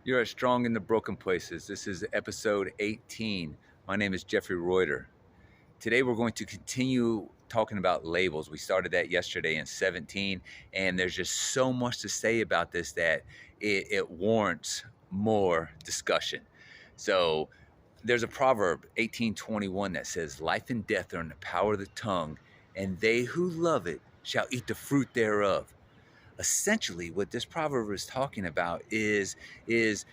You're at Strong in the Broken Places. This is episode 18. My name is Jeffrey Reuter. Today we're going to continue talking about labels. We started that yesterday in 17, and there's just so much to say about this that it warrants more discussion. So there's a proverb, 18:21, that says, "Life and death are in the power of the tongue, and they who love it shall eat the fruit thereof." Essentially what this proverb is talking about is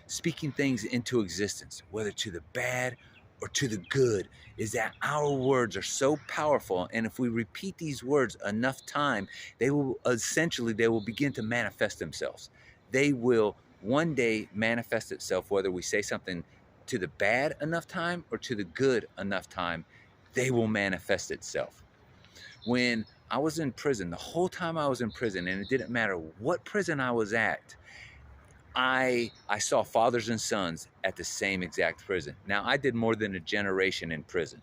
speaking things into existence, whether to the bad or to the good. Is that our words are so powerful, and if we repeat these words enough time, they will begin to manifest themselves. They will one day manifest itself, whether we say something to the bad enough time or to the good enough time. They will manifest itself. When I was in prison, the whole time I was in prison, and it didn't matter what prison I was at, I saw fathers and sons at the same exact prison. Now, I did more than a generation in prison.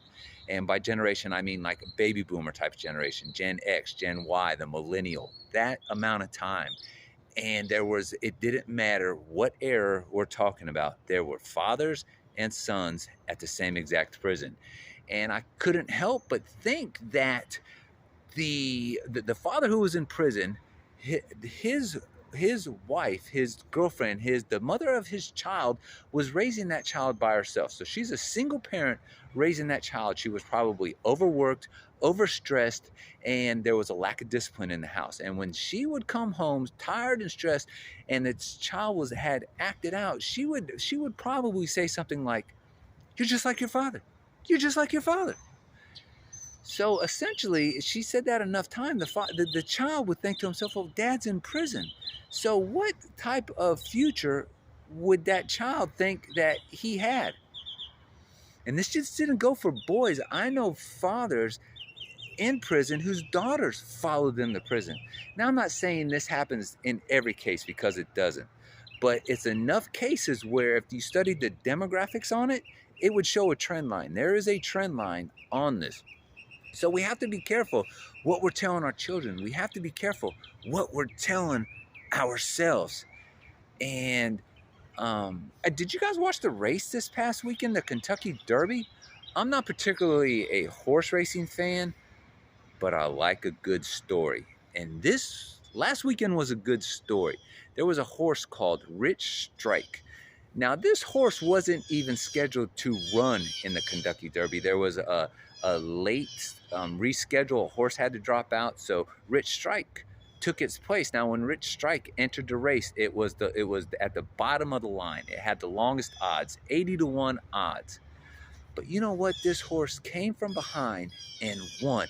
And by generation, I mean like a baby boomer type generation, Gen X, Gen Y, the millennial, that amount of time. And it didn't matter what era we're talking about. There were fathers and sons at the same exact prison. And I couldn't help but think that the father who was in prison, his wife, his girlfriend, the mother of his child, was raising that child by herself. So she's a single parent raising that child. She was probably overworked, overstressed, and there was a lack of discipline in the house. And when she would come home tired and stressed, and the child had acted out, she would probably say something like, "You're just like your father. You're just like your father." So essentially, she said that enough time, the child would think to himself, "Well, Dad's in prison. So what type of future would that child think that he had?" And this just didn't go for boys. I know fathers in prison whose daughters followed them to prison. Now, I'm not saying this happens in every case, because it doesn't. But it's enough cases where if you studied the demographics on it, it would show a trend line. There is a trend line on this. So we have to be careful what we're telling our children. We have to be careful what we're telling ourselves. And did you guys watch the race this past weekend, the Kentucky Derby? I'm not particularly a horse racing fan, but I like a good story. And this last weekend was a good story. There was a horse called Rich Strike. Now, this horse wasn't even scheduled to run in the Kentucky Derby. There was a late reschedule. A horse had to drop out, so Rich Strike took its place. Now, when Rich Strike entered the race, it was at the bottom of the line. It had the longest odds, 80-1 odds. But you know what? This horse came from behind and won.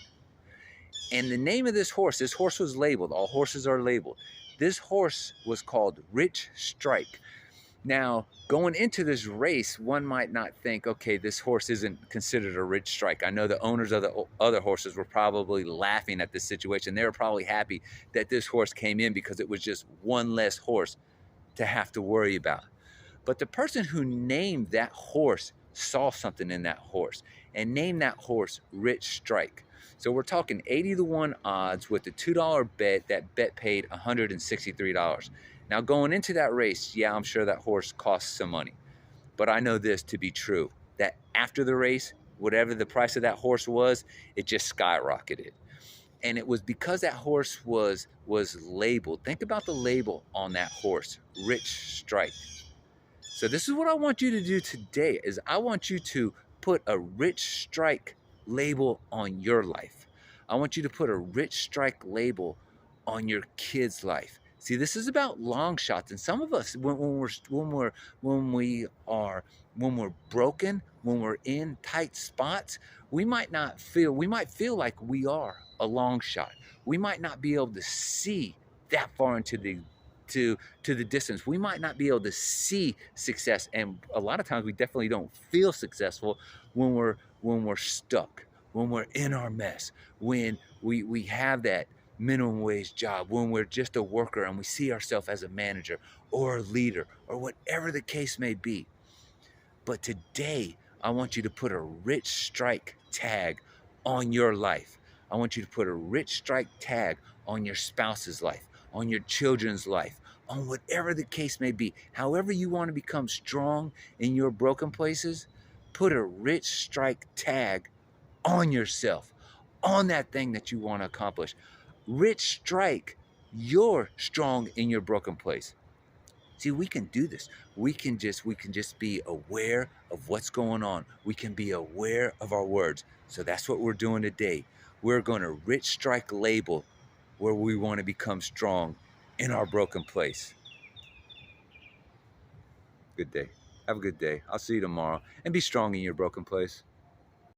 And the name of this horse was labeled. All horses are labeled. This horse was called Rich Strike. Now, going into this race, one might not think, okay, this horse isn't considered a Rich Strike. I know the owners of the other horses were probably laughing at this situation. They were probably happy that this horse came in, because it was just one less horse to have to worry about. But the person who named that horse saw something in that horse and named that horse Rich Strike. So we're talking 80-1 odds with the $2 bet. That bet paid $163. Now, going into that race, yeah, I'm sure that horse cost some money. But I know this to be true, that after the race, whatever the price of that horse was, it just skyrocketed. And it was because that horse was labeled. Think about the label on that horse, Rich Strike. So this is what I want you to do today, is I want you to put a Rich Strike label on your life. I want you to put a Rich Strike label on your kid's life. See, this is about long shots, and some of us, when we're broken, when we're in tight spots, we might feel like we are a long shot. We might not be able to see that far into the distance. We might not be able to see success, and a lot of times we definitely don't feel successful when we're stuck, when we're in our mess, when we have that minimum wage job, when we're just a worker and we see ourselves as a manager or a leader or whatever the case may be. But today, I want you to put a Rich Strike tag on your life. I want you to put a Rich Strike tag on your spouse's life, on your children's life, on whatever the case may be. However you want to become strong in your broken places, put a rich strike tag on yourself, on that thing that you want to accomplish. Rich strike, you're strong in your broken place. See, we can do this. We can just be aware of what's going on. We can be aware of our words. So that's what we're doing today. We're going to rich strike label where we want to become strong in our broken place. Good day. Have a good day. I'll see you tomorrow. And be strong in your broken place.